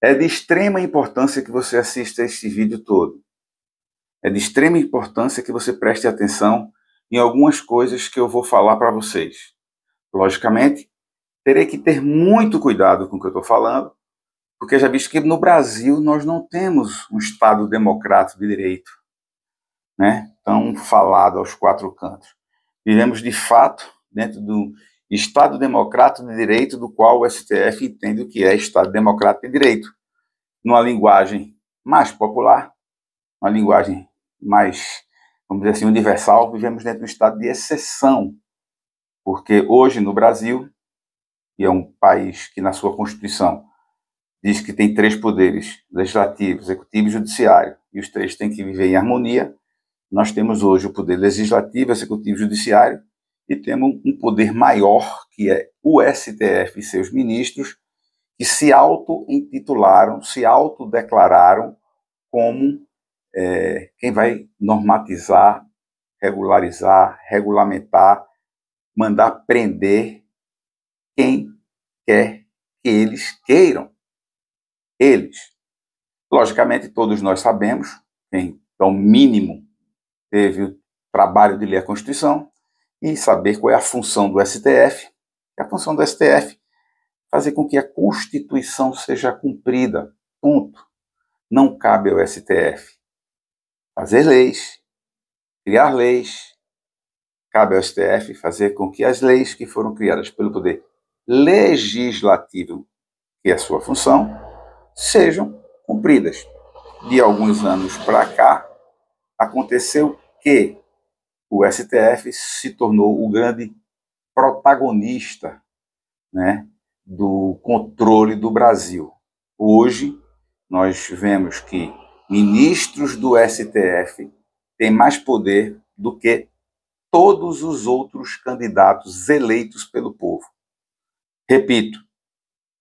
É de extrema importância que você assista este vídeo todo. É de extrema importância que você preste atenção em algumas coisas que eu vou falar para vocês. Logicamente, terei que ter muito cuidado com o que eu estou falando, porque já visto que no Brasil nós não temos um Estado democrático de direito, né? Tão falado aos quatro cantos. Vivemos, de fato, dentro do Estado democrático de direito, do qual o STF entende o que é Estado democrático de direito. Numa linguagem mais popular, uma linguagem mais, vamos dizer assim, universal, vivemos dentro de um estado de exceção, porque hoje no Brasil, que é um país que na sua Constituição diz que tem três poderes, legislativo, executivo e judiciário, e os três têm que viver em harmonia, nós temos hoje o poder legislativo, executivo e judiciário, e temos um poder maior, que é o STF e seus ministros, que se auto-intitularam, se autodeclararam como quem vai normatizar, regularizar, regulamentar, mandar prender quem quer que eles queiram. Eles. Logicamente, todos nós sabemos, quem, ao mínimo, teve o trabalho de ler a Constituição e saber qual é a função do STF. E a função do STF é fazer com que a Constituição seja cumprida. Ponto. Não cabe ao STF fazer leis, criar leis. Cabe ao STF fazer com que as leis que foram criadas pelo Poder Legislativo, que é a sua função, sejam cumpridas. De alguns anos para cá, aconteceu que o STF se tornou o grande protagonista, né, do controle do Brasil. Hoje, nós vemos que ministros do STF têm mais poder do que todos os outros candidatos eleitos pelo povo. Repito,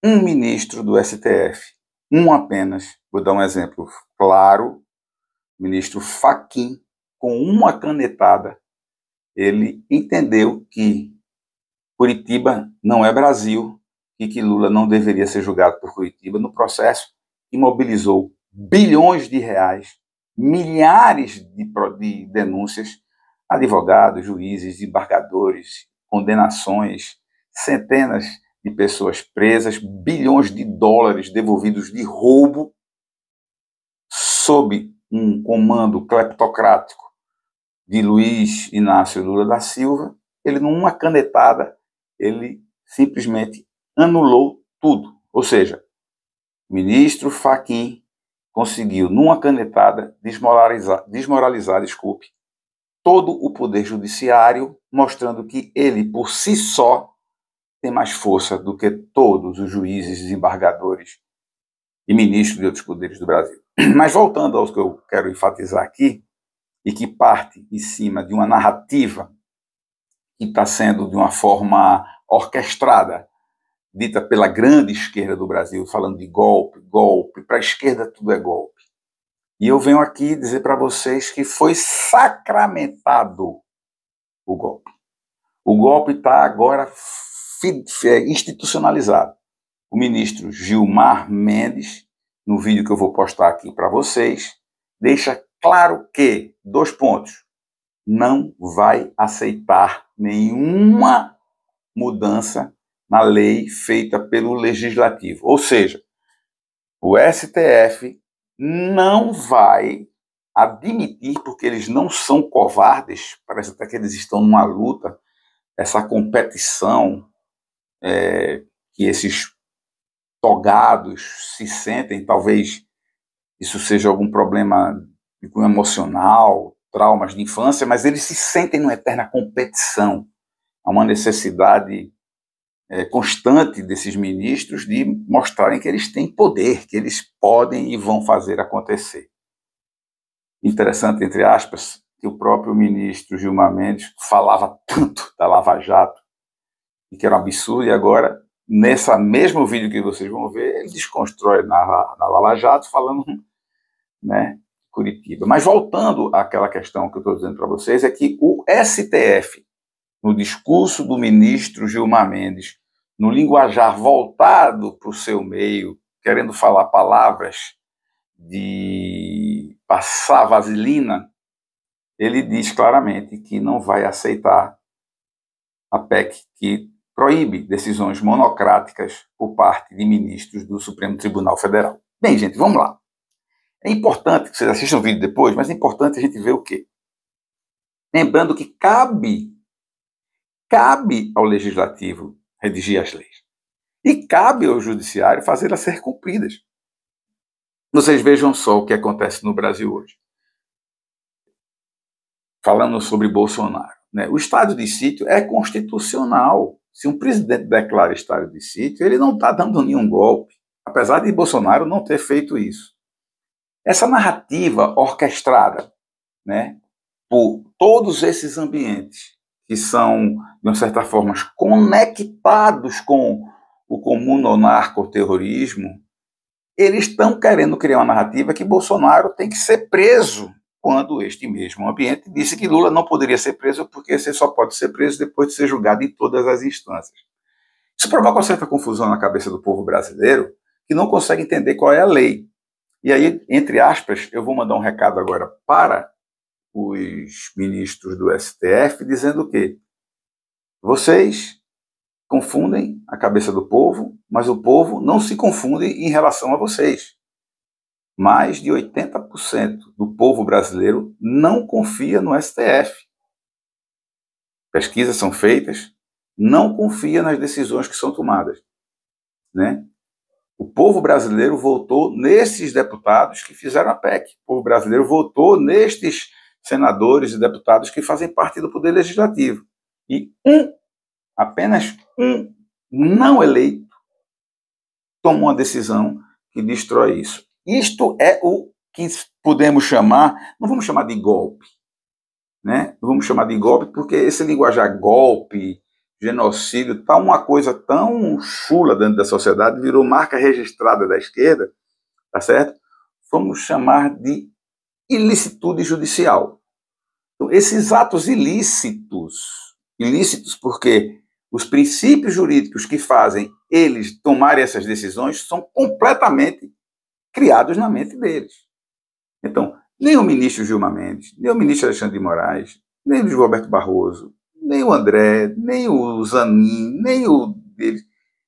um ministro do STF, um apenas, vou dar um exemplo claro, o ministro Fachin, com uma canetada, ele entendeu que Curitiba não é Brasil e que Lula não deveria ser julgado por Curitiba no processo que mobilizou bilhões de reais, milhares de denúncias, advogados, juízes, desembargadores, condenações, centenas de pessoas presas, bilhões de dólares devolvidos de roubo, sob um comando cleptocrático de Luiz Inácio Lula da Silva. Ele, numa canetada, ele simplesmente anulou tudo. Ou seja, o ministro Fachin conseguiu, numa canetada, desmoralizar, todo o poder judiciário, mostrando que ele, por si só, tem mais força do que todos os juízes, desembargadores e ministros de outros poderes do Brasil. Mas voltando aos que eu quero enfatizar aqui, e que parte em cima de uma narrativa que está sendo de uma forma orquestrada, dita pela grande esquerda do Brasil, falando de golpe, golpe, para a esquerda tudo é golpe. E eu venho aqui dizer para vocês que foi sacramentado o golpe. O golpe está agora institucionalizado. O ministro Gilmar Mendes, no vídeo que eu vou postar aqui para vocês, deixa claro que, 2 pontos, não vai aceitar nenhuma mudança na lei feita pelo Legislativo. Ou seja, o STF não vai admitir, porque eles não são covardes, parece até que eles estão numa luta, essa competição que esses togados se sentem, talvez isso seja algum problema de cunho emocional, traumas de infância, mas eles se sentem numa eterna competição. Há uma necessidade constante desses ministros de mostrarem que eles têm poder, que eles podem e vão fazer acontecer. Interessante, entre aspas, que o próprio ministro Gilmar Mendes falava tanto da Lava Jato, e que era um absurdo, e agora, nesse mesmo vídeo que vocês vão ver, ele desconstrói na Lava Jato, falando, né, Curitiba. Mas voltando àquela questão que eu estou dizendo para vocês, é que o STF, no discurso do ministro Gilmar Mendes, no linguajar voltado para o seu meio, querendo falar palavras de passar vaselina, ele diz claramente que não vai aceitar a PEC que proíbe decisões monocráticas por parte de ministros do Supremo Tribunal Federal. Bem, gente, vamos lá. É importante que vocês assistam o vídeo depois, mas é importante a gente ver o quê? Lembrando que cabe ao Legislativo redigir as leis. E cabe ao Judiciário fazê-las ser cumpridas. Vocês vejam só o que acontece no Brasil hoje. Falando sobre Bolsonaro, né? O estado de sítio é constitucional. Se um presidente declara estado de sítio, ele não está dando nenhum golpe, apesar de Bolsonaro não ter feito isso. Essa narrativa orquestrada, né, por todos esses ambientes que são, de uma certa forma, conectados com o comum ou narcoterrorismo, eles estão querendo criar uma narrativa que Bolsonaro tem que ser preso, quando este mesmo ambiente disse que Lula não poderia ser preso porque você só pode ser preso depois de ser julgado em todas as instâncias. Isso provoca uma certa confusão na cabeça do povo brasileiro, que não consegue entender qual é a lei. E aí, entre aspas, eu vou mandar um recado agora para os ministros do STF, dizendo que vocês confundem a cabeça do povo, mas o povo não se confunde em relação a vocês. Mais de 80% do povo brasileiro não confia no STF. Pesquisas são feitas, não confia nas decisões que são tomadas, né? O povo brasileiro votou nesses deputados que fizeram a PEC. O povo brasileiro votou nestes senadores e deputados que fazem parte do Poder Legislativo. E apenas um não eleito tomou uma decisão que destrói isso. Isto é o que podemos chamar, não vamos chamar de golpe, né? Não vamos chamar de golpe porque esse linguajar golpe, genocídio, está uma coisa tão chula dentro da sociedade, virou marca registrada da esquerda, tá certo? Vamos chamar de ilicitude judicial. Então, esses atos ilícitos porque os princípios jurídicos que fazem eles tomarem essas decisões são completamente criados na mente deles. Então, nem o ministro Gilmar Mendes, nem o ministro Alexandre de Moraes, nem o Luiz Roberto Barroso, nem o André, nem o Zanin, nem o deles,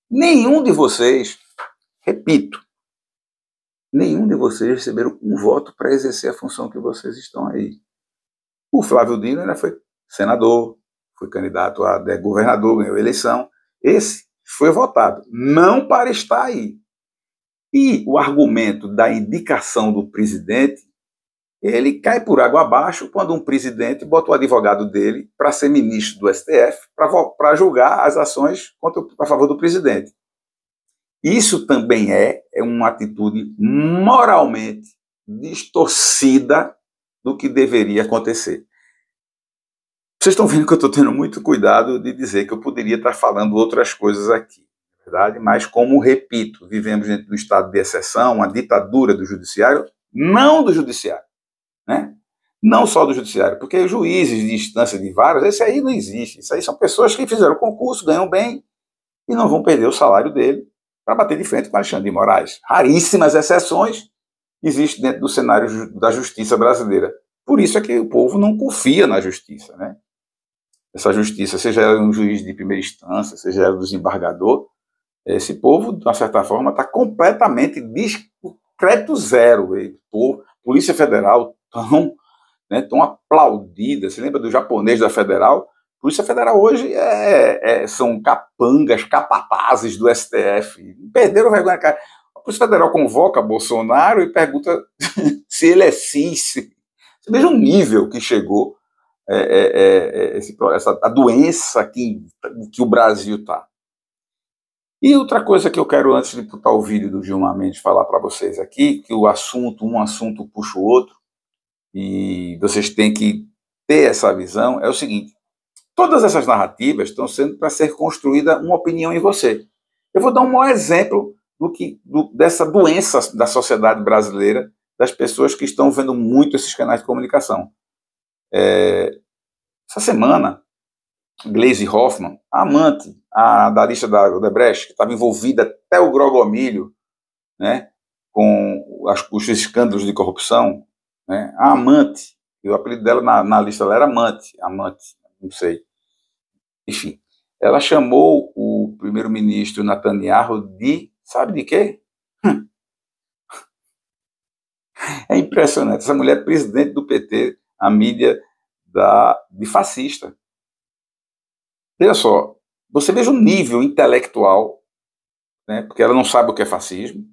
nenhum de vocês, repito, nenhum de vocês receberam um voto para exercer a função que vocês estão aí. O Flávio Dino ainda foi senador, foi candidato a governador, ganhou a eleição. Esse foi votado, não para estar aí. E o argumento da indicação do presidente, ele cai por água abaixo quando um presidente bota o advogado dele para ser ministro do STF, para julgar as ações a favor do presidente. Isso também é uma atitude moralmente distorcida do que deveria acontecer. Vocês estão vendo que eu estou tendo muito cuidado de dizer que eu poderia estar falando outras coisas aqui. Verdade? Mas, como repito, vivemos dentro de um estado de exceção, uma ditadura do judiciário, não do judiciário, né? Não só do judiciário, porque juízes de instância de varas, esse aí não existe. Isso aí são pessoas que fizeram concurso, ganham bem e não vão perder o salário dele para bater de frente com Alexandre de Moraes. Raríssimas exceções existem dentro do cenário da justiça brasileira. Por isso é que o povo não confia na justiça, né? Essa justiça, seja ela um juiz de primeira instância, seja ela um desembargador, esse povo, de uma certa forma, está completamente discreto zero. Polícia Federal tão aplaudida. Você lembra do japonês da Federal? Polícia Federal hoje são capangas, capatazes do STF. Perderam vergonha na cara. A Polícia Federal convoca Bolsonaro e pergunta se ele é cis. Você veja o nível que chegou a doença que o Brasil está. E outra coisa que eu quero, antes de botar o vídeo do Gilmar Mendes, falar para vocês aqui, que um assunto puxa o outro, e vocês têm que ter essa visão, é o seguinte: todas essas narrativas estão sendo para ser construída uma opinião em você. Eu vou dar um maior exemplo dessa doença da sociedade brasileira, das pessoas que estão vendo muito esses canais de comunicação. Essa semana, Gleisi Hoffmann, a amante da lista da Odebrecht, que estava envolvida até o grogomilho né, com os escândalos de corrupção, né, a amante, e o apelido dela na lista ela era amante, não sei. Enfim, ela chamou o primeiro-ministro Netanyahu de, sabe de quê? É impressionante, essa mulher é presidente do PT, a mídia de fascista. Veja só, você veja o nível intelectual, né, porque ela não sabe o que é fascismo.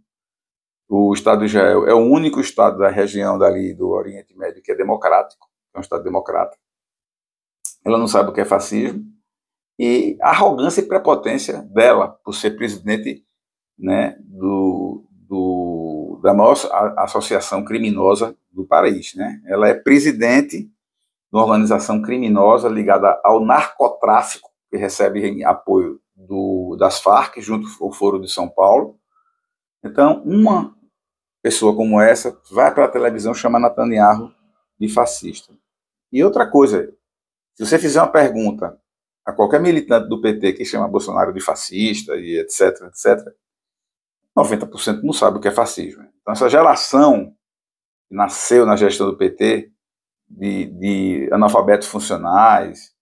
O Estado de Israel é o único Estado da região dali do Oriente Médio que é democrático, é um Estado democrata. Ela não sabe o que é fascismo. E a arrogância e prepotência dela, por ser presidente, né, da maior associação criminosa do país. Né? Ela é presidente de uma organização criminosa ligada ao narcotráfico, que recebe apoio das Farc, junto ao Foro de São Paulo. Então, uma pessoa como essa vai para a televisão chamar Netanyahu de fascista. E outra coisa, se você fizer uma pergunta a qualquer militante do PT que chama Bolsonaro de fascista e etc, 90% não sabe o que é fascismo. Então, essa geração que nasceu na gestão do PT, de analfabetos funcionais,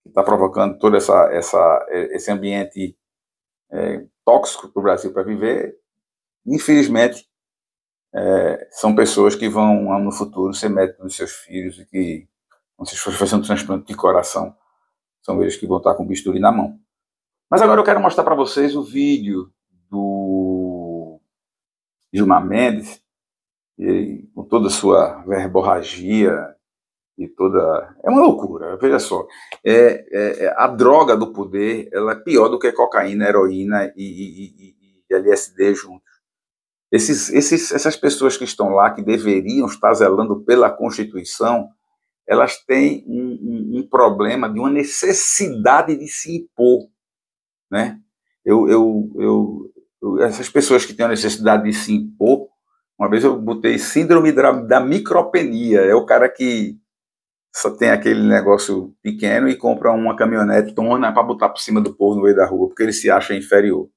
que está provocando todo esse ambiente tóxico para o Brasil para viver, infelizmente, são pessoas que vão, no futuro, ser médicos dos seus filhos e que, quando vocês forem fazer um transplante de coração, são eles que vão estar com o bisturi na mão. Mas agora eu quero mostrar para vocês o vídeo do Gilmar Mendes, com toda a sua verborragia e toda... É uma loucura, veja só. A droga do poder, ela é pior do que cocaína, heroína e LSD juntos. Essas pessoas que estão lá, que deveriam estar zelando pela Constituição, elas têm um problema de uma necessidade de se impor, né? Essas pessoas que têm a necessidade de se impor, uma vez eu botei síndrome da micropenia, é o cara que só tem aquele negócio pequeno e compra uma caminhonete tona para botar por cima do povo no meio da rua, porque ele se acha inferior.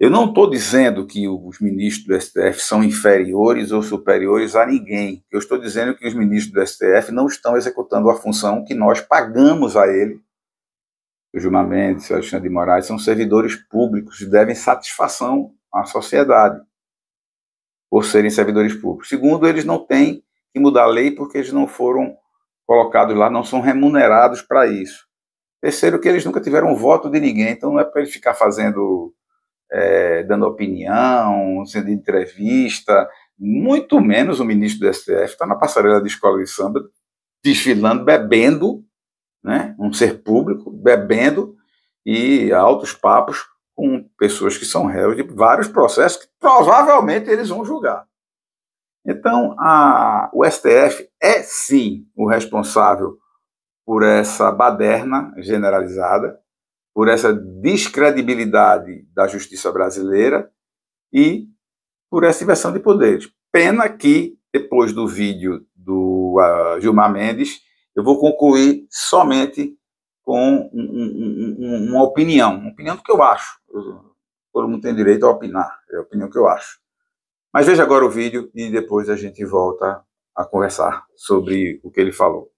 Eu não estou dizendo que os ministros do STF são inferiores ou superiores a ninguém. Eu estou dizendo que os ministros do STF não estão executando a função que nós pagamos a ele. O Gilmar Mendes, o Alexandre de Moraes são servidores públicos e devem satisfação à sociedade por serem servidores públicos. Segundo, eles não têm que mudar a lei porque eles não foram colocados lá, não são remunerados para isso. Terceiro, que eles nunca tiveram voto de ninguém, então não é para ele ficar dando opinião, sendo entrevista, muito menos o ministro do STF está na passarela de escola de samba, desfilando, bebendo, né, um ser público, bebendo e altos papos com pessoas que são réus de vários processos que provavelmente eles vão julgar. Então, o STF é sim o responsável por essa baderna generalizada, por essa descredibilidade da justiça brasileira e por essa inversão de poderes. Pena que, depois do vídeo do Gilmar Mendes, eu vou concluir somente com uma opinião do que eu acho. Todo mundo tem direito a opinar, é a opinião que eu acho. Mas veja agora o vídeo e depois a gente volta a conversar sobre o que ele falou.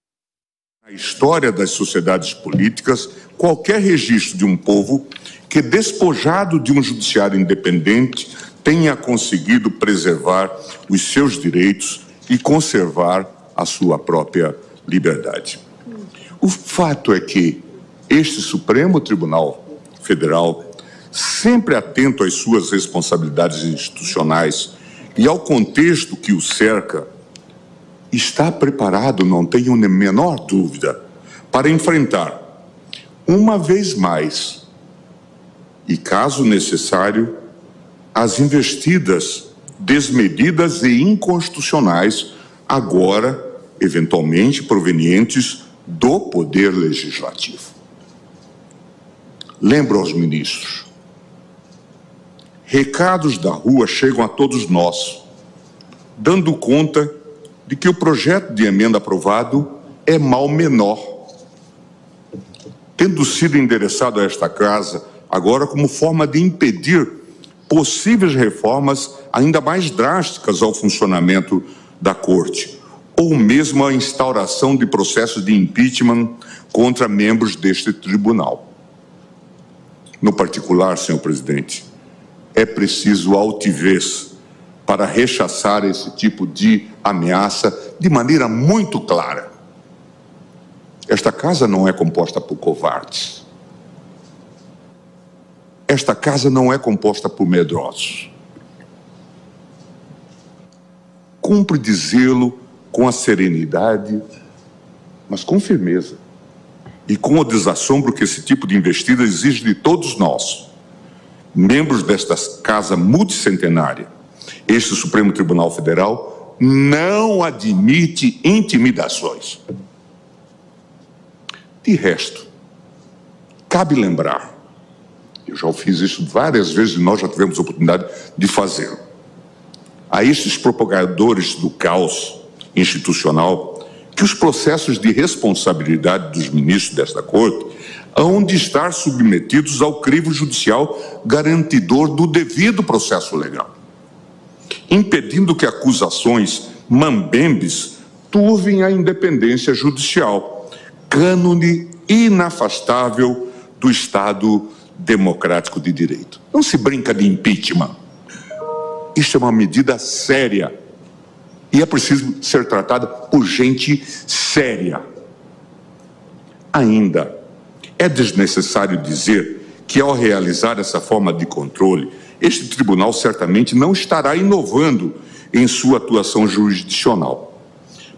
Na história das sociedades políticas, qualquer registro de um povo que, despojado de um judiciário independente, tenha conseguido preservar os seus direitos e conservar a sua própria liberdade. O fato é que este Supremo Tribunal Federal, sempre atento às suas responsabilidades institucionais e ao contexto que o cerca, está preparado, não tenho a menor dúvida, para enfrentar, uma vez mais, e caso necessário, as investidas desmedidas e inconstitucionais, agora, eventualmente, provenientes do Poder Legislativo. Lembro aos ministros, recados da rua chegam a todos nós, dando conta de que o projeto de emenda aprovado é mal menor, tendo sido endereçado a esta casa agora como forma de impedir possíveis reformas ainda mais drásticas ao funcionamento da Corte, ou mesmo a instauração de processos de impeachment contra membros deste tribunal. No particular, senhor presidente, é preciso altivez para rechaçar esse tipo de ameaça de maneira muito clara. Esta casa não é composta por covardes. Esta casa não é composta por medrosos. Cumpre dizê-lo com a serenidade, mas com firmeza, e com o desassombro que esse tipo de investida exige de todos nós, membros desta casa multicentenária. Este Supremo Tribunal Federal não admite intimidações. De resto, cabe lembrar, eu já fiz isso várias vezes e nós já tivemos a oportunidade de fazê-lo, a estes propagadores do caos institucional, que os processos de responsabilidade dos ministros desta Corte hão de estar submetidos ao crivo judicial garantidor do devido processo legal, impedindo que acusações mambembes turvem a independência judicial, cânone inafastável do Estado democrático de direito. Não se brinca de impeachment. Isto é uma medida séria e é preciso ser tratada por gente séria. Ainda, é desnecessário dizer que, ao realizar essa forma de controle, este tribunal certamente não estará inovando em sua atuação jurisdicional,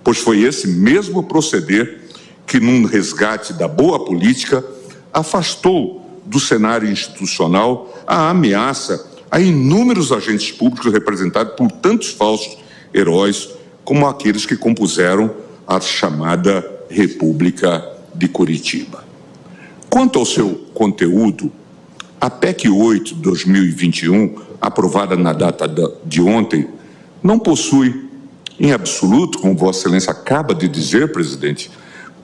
pois foi esse mesmo proceder que, num resgate da boa política, afastou do cenário institucional a ameaça a inúmeros agentes públicos representados por tantos falsos heróis como aqueles que compuseram a chamada República de Curitiba. Quanto ao seu conteúdo, a PEC 8 de 2021, aprovada na data de ontem, não possui, em absoluto, como Vossa Excelência acaba de dizer, presidente,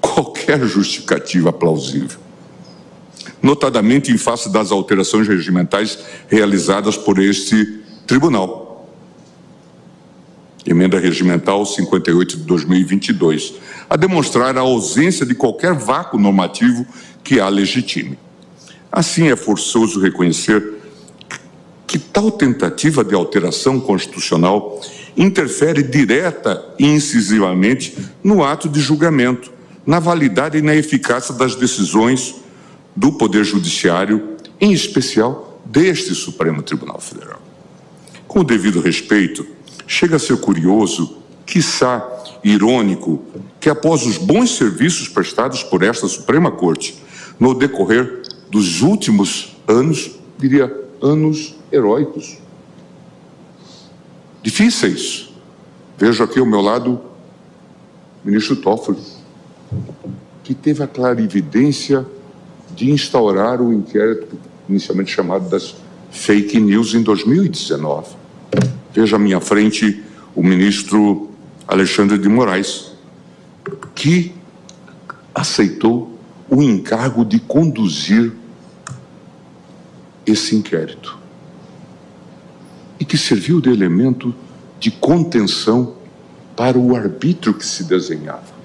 qualquer justificativa plausível, notadamente em face das alterações regimentais realizadas por este tribunal. Emenda Regimental 58 de 2022, a demonstrar a ausência de qualquer vácuo normativo que a legitime. Assim, é forçoso reconhecer que tal tentativa de alteração constitucional interfere direta e incisivamente no ato de julgamento, na validade e na eficácia das decisões do Poder Judiciário, em especial deste Supremo Tribunal Federal. Com o devido respeito, chega a ser curioso, quiçá irônico, que após os bons serviços prestados por esta Suprema Corte no decorrer dos últimos anos, diria, anos heróicos, difíceis. Vejo aqui ao meu lado o ministro Toffoli, que teve a clarividência de instaurar o inquérito inicialmente chamado das fake news em 2019. Vejo à minha frente o ministro Alexandre de Moraes, que aceitou o encargo de conduzir esse inquérito e que serviu de elemento de contenção para o arbítrio que se desenhava.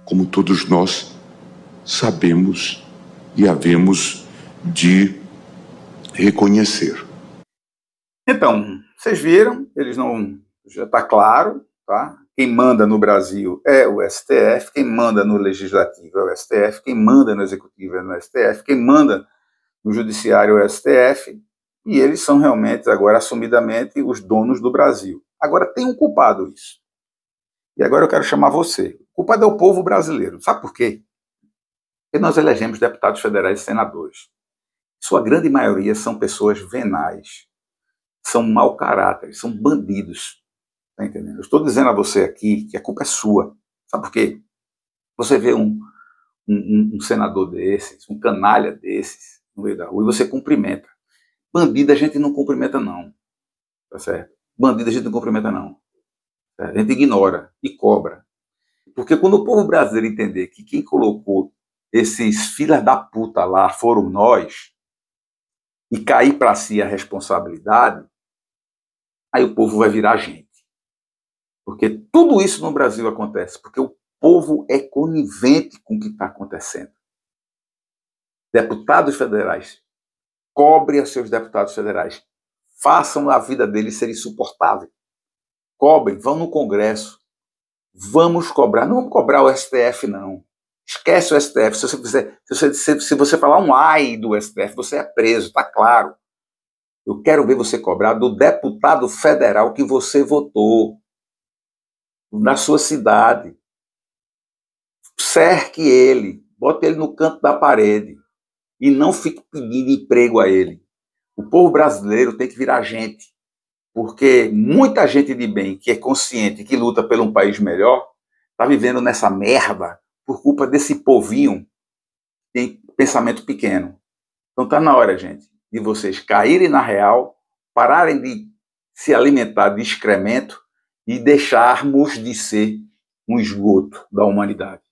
Como todos nós sabemos e havemos de reconhecer. Então, vocês viram, eles não, já está claro, tá? Quem manda no Brasil é o STF, quem manda no Legislativo é o STF, quem manda no Executivo é no STF, quem manda no Judiciário é o STF, e eles são realmente, agora, assumidamente, os donos do Brasil. Agora, tem um culpado isso. E agora eu quero chamar você. O culpado é o povo brasileiro. Sabe por quê? Porque nós elegemos deputados federais e senadores. Sua grande maioria são pessoas venais, são mau caráter, são bandidos. Tá entendendo? Eu estou dizendo a você aqui que a culpa é sua. Sabe por quê? Você vê um senador desses, um canalha desses, no meio da rua, e você cumprimenta. Bandido a gente não cumprimenta, não. Tá certo? Bandido a gente não cumprimenta, não. A gente ignora e cobra. Porque quando o povo brasileiro entender que quem colocou esses filhas da puta lá foram nós, e cair para si a responsabilidade, aí o povo vai virar gente. Porque tudo isso no Brasil acontece, porque o povo é conivente com o que está acontecendo. Deputados federais, cobre a seus deputados federais, façam a vida deles ser insuportável. Cobrem, vão no Congresso, vamos cobrar, não vamos cobrar o STF, não. Esquece o STF, se você falar um ai do STF, você é preso, está claro. Eu quero ver você cobrar do deputado federal que você votou, na sua cidade. Cerque ele, bote ele no canto da parede e não fique pedindo emprego a ele. O povo brasileiro tem que virar gente, porque muita gente de bem, que é consciente, que luta por um país melhor, está vivendo nessa merda por culpa desse povinho que tem pensamento pequeno. Então está na hora, gente, de vocês caírem na real, pararem de se alimentar de excremento e deixarmos de ser um esgoto da humanidade.